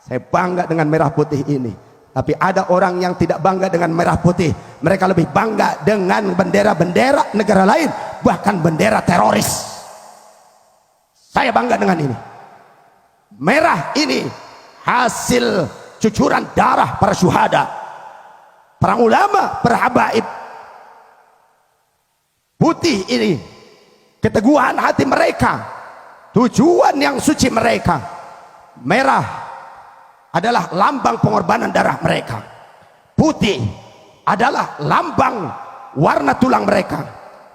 Saya bangga dengan merah putih ini. Tapi ada orang yang tidak bangga dengan merah putih. Mereka lebih bangga dengan bendera-bendera negara lain, bahkan bendera teroris. Saya bangga dengan ini. Merah ini hasil cucuran darah para syuhada, para ulama, para habaib. Putih ini keteguhan hati mereka, tujuan yang suci mereka. Merah adalah lambang pengorbanan darah mereka. Putih adalah lambang warna tulang mereka.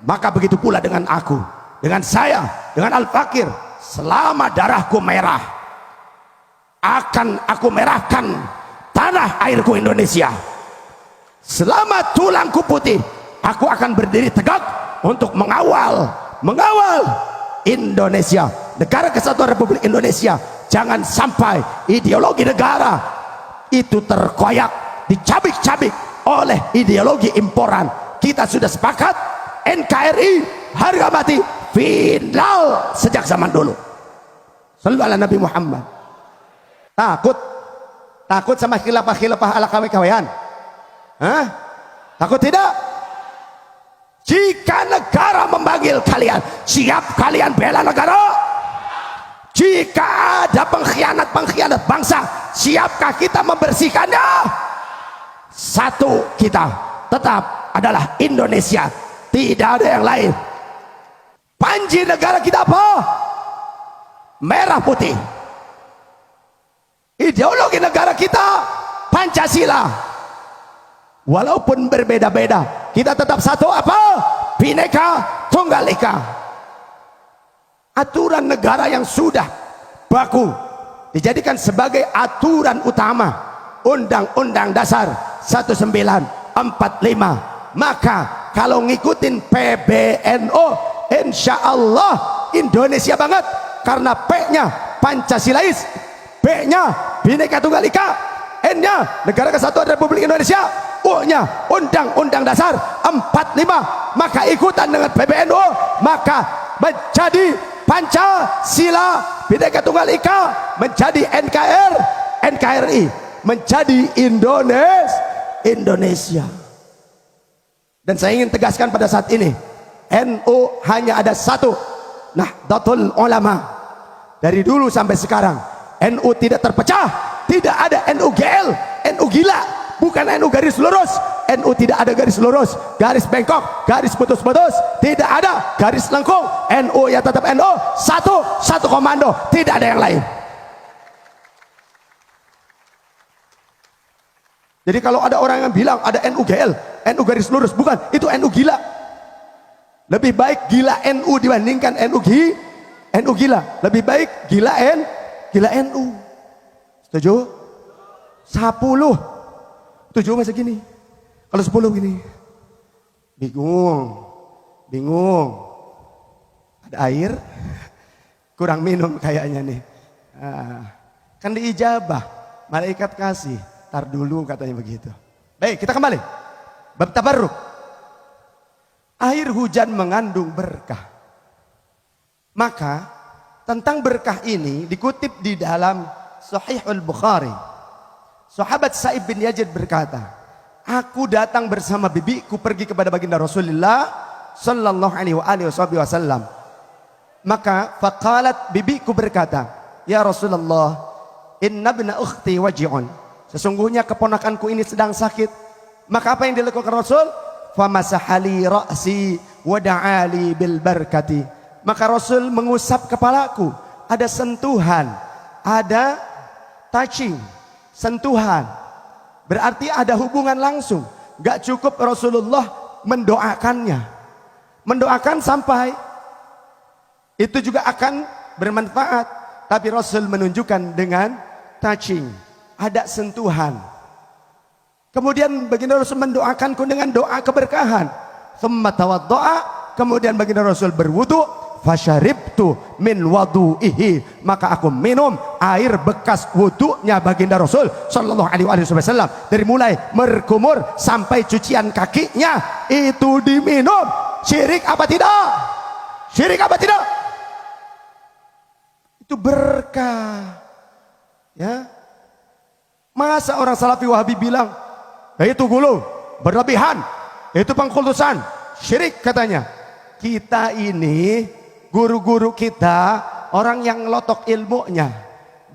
Maka begitu pula dengan aku, dengan saya, dengan Al-Fakir. Selama darahku merah, akan aku merahkan tanah airku Indonesia. Selama tulangku putih, aku akan berdiri tegak untuk mengawal Indonesia, negara kesatuan Republik Indonesia. Jangan sampai ideologi negara itu terkoyak, dicabik-cabik oleh ideologi imporan. Kita sudah sepakat NKRI harga mati final sejak zaman dulu. Sallallahu alaihi Nabi Muhammad. Takut sama khilafah ala kawe-kawean? Hah? Takut tidak? Jika negara memanggil kalian, siap kalian bela negara? Jika ada pengkhianat bangsa, siapkah kita membersihkannya? Satu kita tetap adalah Indonesia, tidak ada yang lain. Panji negara kita apa? Merah putih. Ideologi negara kita Pancasila. Walaupun berbeda-beda, kita tetap satu apa? Bhinneka Tunggal Ika. Aturan negara yang sudah baku dijadikan sebagai aturan utama Undang-Undang Dasar 1945. Maka kalau ngikutin PBNU, insya Allah Indonesia banget, karena P-nya Pancasilais, B-nya Bhinneka Tunggal Ika, N-nya Negara Kesatuan Republik Indonesia, U-nya Undang-Undang Dasar 45. Maka ikutan dengan PBNU, maka menjadi Pancasila, Bhinneka Tunggal Ika, menjadi NKRI, menjadi Indonesia. Dan saya ingin tegaskan pada saat ini, NU hanya ada satu, Nahdlatul Ulama. Dari dulu sampai sekarang NU tidak terpecah, tidak ada NU GL, NU gila, bukan NU garis lurus. NU tidak ada garis lurus, garis bengkok, garis putus-putus, tidak ada garis lengkung. NU ya tetap NU, satu komando, tidak ada yang lain. Jadi kalau ada orang yang bilang ada NU GL, NU garis lurus, bukan, itu NU gila. Lebih baik gila NU dibandingkan NU gila. Lebih baik gila NU. Setuju? 10. 7 masih gini. Kalau 10 gini. Bingung. Ada air? Kurang minum kayaknya nih. Kan diijabah, malaikat kasih. Tar dulu katanya begitu. Baik, kita kembali. Bab tabarruk. Air hujan mengandung berkah. Maka tentang berkah ini dikutip di dalam Sahihul Bukhari. Sahabat Sa'ib bin Yazid berkata, aku datang bersama bibiku pergi kepada baginda Rasulullah sallallahu alaihi wasallam. Maka faqalat, bibiku berkata, ya Rasulullah, inna ibna ukhti waji'un. Sesungguhnya keponakanku ini sedang sakit. Maka apa yang dilakukan Rasul? Famasahali ra'si wa da'ali bil barakati. Maka Rasul mengusap kepalaku. Ada sentuhan, ada touching, sentuhan. Berarti ada hubungan langsung. Gak cukup Rasulullah mendoakannya. Mendoakan sampai itu juga akan bermanfaat. Tapi Rasul menunjukkan dengan touching, ada sentuhan. Kemudian baginda Rasul mendoakanku dengan doa keberkahan. Thumma tawaddo'a, kemudian baginda Rasul berwudu. Fasyaribtu min wadu'ihi, maka aku minum air bekas wudunya baginda Rasul sallallahu alaihi wasallam. Dari mulai berkumur sampai cucian kakinya itu diminum. Syirik apa tidak? Syirik apa tidak? Itu berkah. Ya. Masa orang Salafi Wahabi bilang, itu gulu, berlebihan, itu pengkultusan, syirik katanya. Kita ini, guru-guru kita, orang yang ngelotok ilmunya.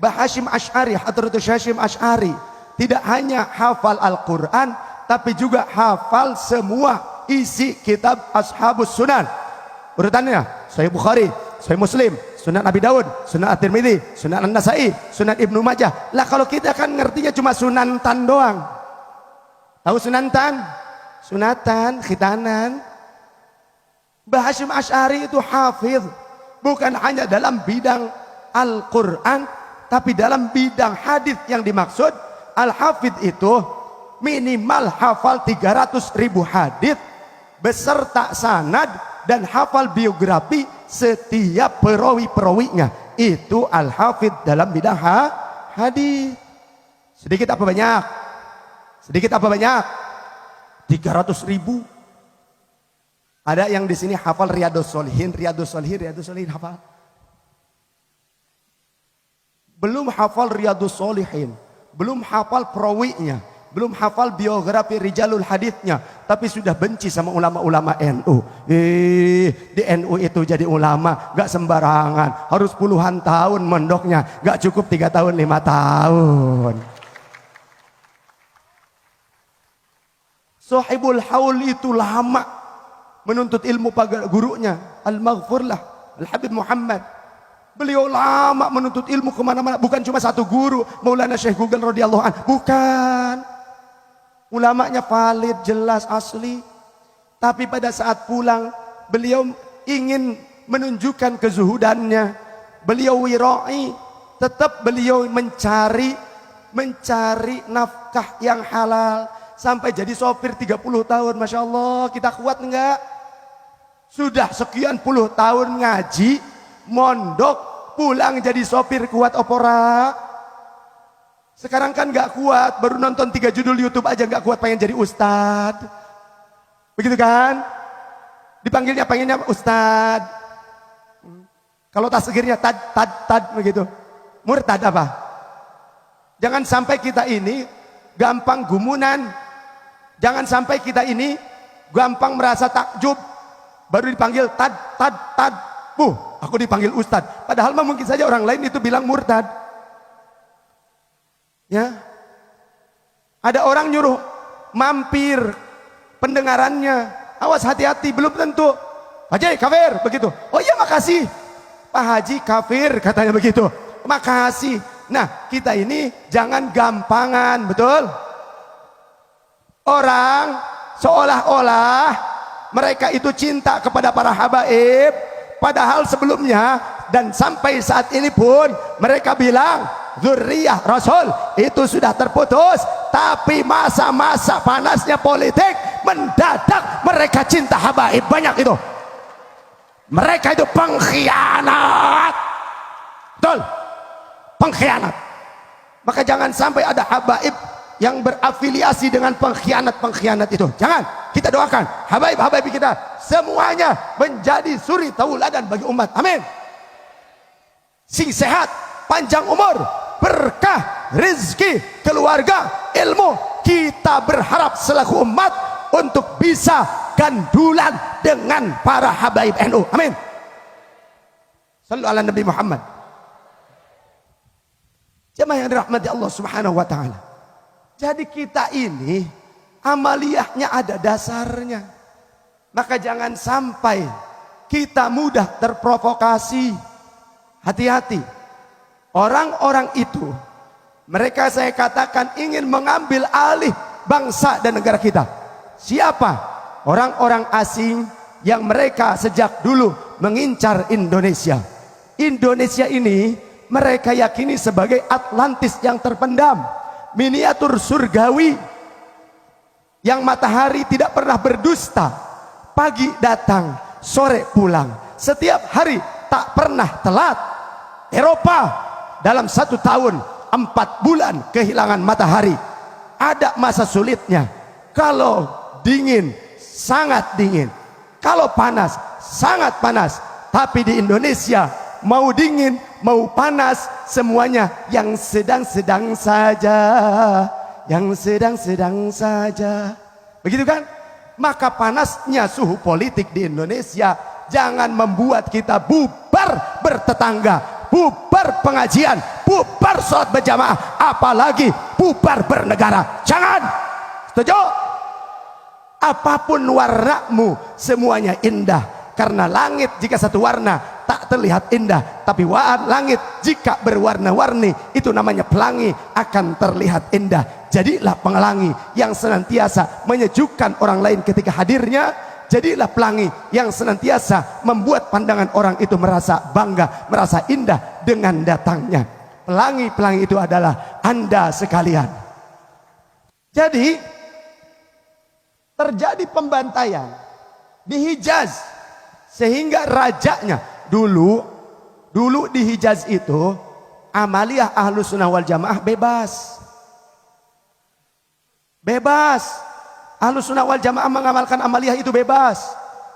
Mbah Hasyim Asy'ari, Hadratus Hasyim Asy'ari, tidak hanya hafal Al-Quran, tapi juga hafal semua isi kitab Ashabus Sunan. Urutannya, Sahih Bukhari, Sahih Muslim, Sunan Abi Dawud, Sunan At-Tirmidzi, Sunan An-Nasai, Sunan Ibnu Majah. Lah kalau kita kan ngertinya cuma sunatan doang. Tahu sunatan? Sunatan, khitanan. Mbah Hasyim Asy'ari itu hafidh, bukan hanya dalam bidang Al-Quran, tapi dalam bidang hadis. Yang dimaksud Al-Hafidh itu minimal hafal 300.000 hadis beserta sanad dan hafal biografi setiap perawi-perawinya. Itu Al-Hafidh dalam bidang hadis. Sedikit apa banyak? Sedikit apa banyak? 300.000. Ada yang di sini hafal Riyadhus Shalihin, Riyadhus Shalihin hafal. Belum hafal Riyadhus Shalihin, belum hafal perawinya, belum hafal biografi rijalul haditsnya, tapi sudah benci sama ulama-ulama NU. Di NU itu jadi ulama gak sembarangan, harus puluhan tahun mondoknya, gak cukup 3 tahun 5 tahun. Sahibul Haul itu lama menuntut ilmu pada gurunya, Al-Maghfurlah, Al-Habib Muhammad. Beliau lama menuntut ilmu kemana-mana, bukan cuma satu guru, Maulana Syekh Google radhiyallahu an, bukan. Ulamanya valid, jelas, asli. Tapi pada saat pulang, beliau ingin menunjukkan kezuhudannya. Beliau wira'i, tetap beliau mencari nafkah yang halal. Sampai jadi sopir 30 tahun, Masya Allah. Kita kuat enggak? Sudah sekian puluh tahun ngaji, mondok, pulang jadi sopir, kuat opora. Sekarang kan enggak kuat, baru nonton 3 judul YouTube aja enggak kuat, pengen jadi ustad. Begitu kan? Dipanggilnya pengennya ustad. Kalau tasghirnya tad begitu. Murtad apa? Jangan sampai kita ini gampang gumunan. Jangan sampai kita ini gampang merasa takjub. Baru dipanggil tad. Aku dipanggil ustad. Padahal mungkin saja orang lain itu bilang murtad. Ya. Ada orang nyuruh mampir pendengarannya. Awas, hati-hati, belum tentu. Pak Haji kafir, begitu. Oh iya makasih. Pak Haji kafir, katanya begitu. Makasih. Nah, kita ini jangan gampangan, betul? Orang seolah-olah mereka itu cinta kepada para habaib, padahal sebelumnya dan sampai saat ini pun mereka bilang dzurriyyah Rasul itu sudah terputus. Tapi masa-masa panasnya politik mendadak mereka cinta habaib, banyak itu. Mereka itu pengkhianat, betul? Pengkhianat. Maka jangan sampai ada habaib yang berafiliasi dengan pengkhianat itu. Jangan. Kita doakan habaib-habaib kita semuanya menjadi suri tauladan bagi umat. Amin. Sing sehat, panjang umur, berkah, rezeki, keluarga, ilmu. Kita berharap selaku umat untuk bisa gandulan dengan para habaib NU. Amin. Sallu ala Nabi Muhammad. Jemaah yang dirahmati Allah Subhanahu wa taala. Jadi kita ini amaliyahnya ada dasarnya. Maka jangan sampai kita mudah terprovokasi. Hati-hati. Orang-orang itu, mereka saya katakan ingin mengambil alih bangsa dan negara kita. Siapa? Orang-orang asing yang mereka sejak dulu mengincar Indonesia. Indonesia ini mereka yakini sebagai Atlantis yang terpendam, miniatur surgawi yang matahari tidak pernah berdusta, pagi datang sore pulang, setiap hari tak pernah telat. Eropa dalam 1 tahun 4 bulan kehilangan matahari. Ada masa sulitnya. Kalau dingin sangat dingin, kalau panas sangat panas. Tapi di Indonesia mau dingin mau panas, semuanya yang sedang-sedang saja, yang sedang-sedang saja. Begitu kan? Maka panasnya suhu politik di Indonesia jangan membuat kita bubar bertetangga, bubar pengajian, bubar sholat berjamaah, apalagi bubar bernegara. Jangan. Setuju? Apapun warnamu, semuanya indah. Karena langit jika satu warna tak terlihat indah, tapi langit jika berwarna-warni, itu namanya pelangi, akan terlihat indah. Jadilah pelangi yang senantiasa menyejukkan orang lain ketika hadirnya. Jadilah pelangi yang senantiasa membuat pandangan orang itu merasa bangga, merasa indah dengan datangnya. Pelangi-pelangi itu adalah Anda sekalian. Jadi terjadi pembantaian di Hijaz, sehingga rajanya dulu di Hijaz itu amaliyah Ahlus Sunnah wal Jamaah bebas. Ahlus Sunnah wal Jamaah mengamalkan amaliyah itu bebas.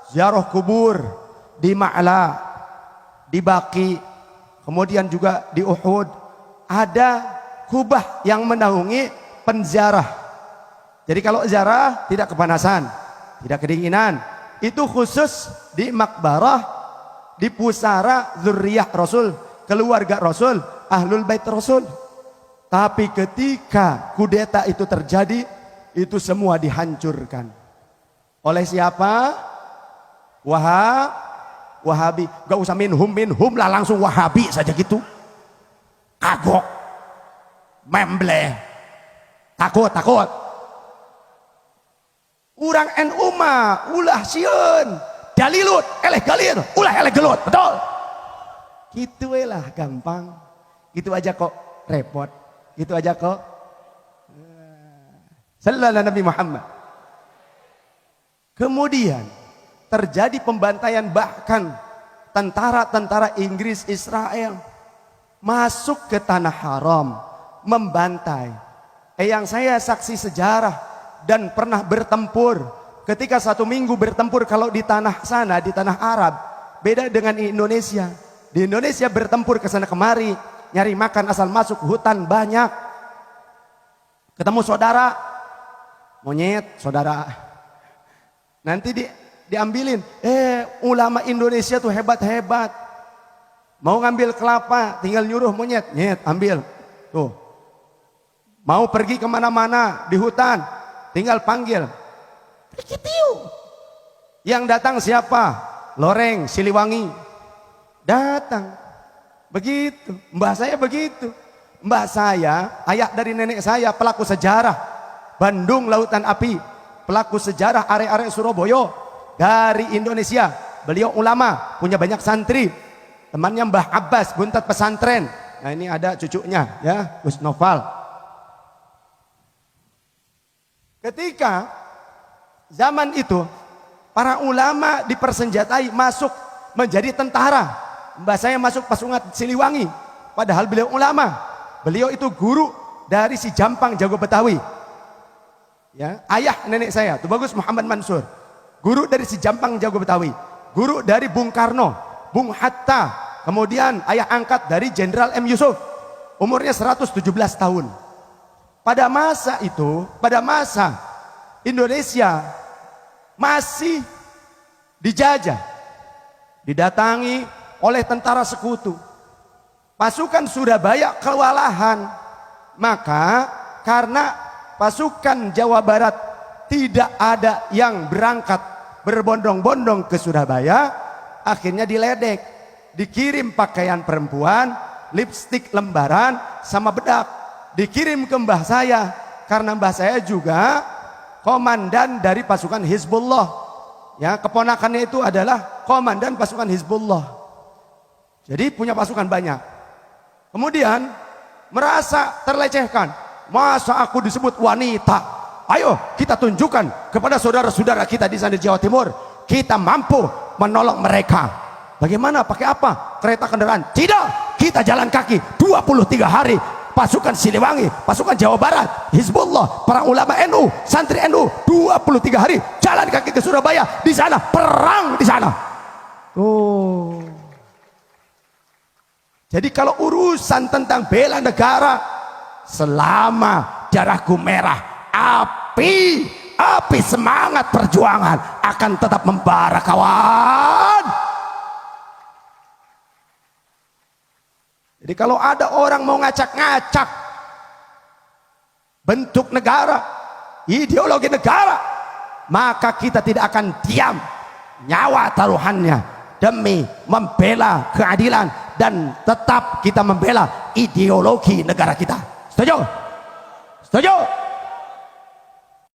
Ziarah kubur di Ma'la, di Baqi, kemudian juga di Uhud. Ada kubah yang menaungi penziarah. Jadi kalau ziarah tidak kepanasan, tidak kedinginan. Itu khusus di makbarah, di pusara zuriyah Rasul, keluarga Rasul, Ahlul Bait Rasul. Tapi ketika kudeta itu terjadi, itu semua dihancurkan. Oleh siapa? Wahabi. Gak usah minhum lah, langsung Wahabi saja gitu. Kagok, memble, takut. Urang NU mah ulah sieun, dalilut, eleh galir, ulah eleh gelut, betul. Gitu lah gampang. Gitu aja kok repot. Gitu aja kok. Sallallahu Nabi Muhammad. Kemudian terjadi pembantaian, bahkan tentara-tentara Inggris Israel masuk ke tanah haram membantai. Yang saya saksi sejarah dan pernah bertempur. Ketika 1 minggu bertempur, kalau di tanah sana, di tanah Arab, beda dengan di Indonesia. Di Indonesia bertempur ke sana kemari, nyari makan asal masuk hutan banyak. Ketemu saudara, monyet saudara. Nanti diambilin. Ulama Indonesia tuh hebat-hebat. Mau ngambil kelapa, tinggal nyuruh monyet, nyet ambil. Tuh. Mau pergi kemana-mana di hutan, tinggal panggil. Yang datang siapa? Loreng, Siliwangi. Datang. Begitu. Mbah saya begitu. Mbah saya, ayah dari nenek saya, pelaku sejarah Bandung Lautan Api, pelaku sejarah arek-arek Surabaya dari Indonesia. Beliau ulama, punya banyak santri. Temannya Mbah Abbas, buntat pesantren. Nah ini ada cucunya ya, Gus Noval. Ketika zaman itu para ulama dipersenjatai masuk menjadi tentara. Mbah saya masuk pasukan Siliwangi, padahal beliau ulama. Beliau itu guru dari si Jampang Jago Betawi. Ya, ayah nenek saya, Tuh Bagus Muhammad Mansur, guru dari si Jampang Jago Betawi, guru dari Bung Karno, Bung Hatta, kemudian ayah angkat dari Jenderal M. Yusuf, umurnya 117 tahun. Pada masa itu, pada masa Indonesia masih dijajah, didatangi oleh tentara sekutu. Pasukan Surabaya kewalahan, maka karena pasukan Jawa Barat tidak ada yang berangkat berbondong-bondong ke Surabaya, akhirnya diledek, dikirim pakaian perempuan, lipstik lembaran sama bedak, dikirim ke mbah saya, karena mbah saya juga komandan dari pasukan Hizbullah. Ya, keponakannya itu adalah komandan pasukan Hizbullah. Jadi punya pasukan banyak. Kemudian merasa terlecehkan. Masa aku disebut wanita? Ayo kita tunjukkan kepada saudara-saudara kita di sana di Jawa Timur, kita mampu menolong mereka. Bagaimana? Pakai apa? Kereta kendaraan? Tidak, kita jalan kaki 23 hari. Pasukan Siliwangi, pasukan Jawa Barat, Hizbullah, para ulama NU, santri NU, 23 hari jalan kaki ke Surabaya. Di sana perang di sana. Oh. Jadi kalau urusan tentang bela negara, selama darahku merah, api semangat perjuangan akan tetap membara, kawan. Jadi kalau ada orang mau ngacak-ngacak bentuk negara, ideologi negara, maka kita tidak akan diam, nyawa taruhannya demi membela keadilan dan tetap kita membela ideologi negara kita. Setuju? Setuju?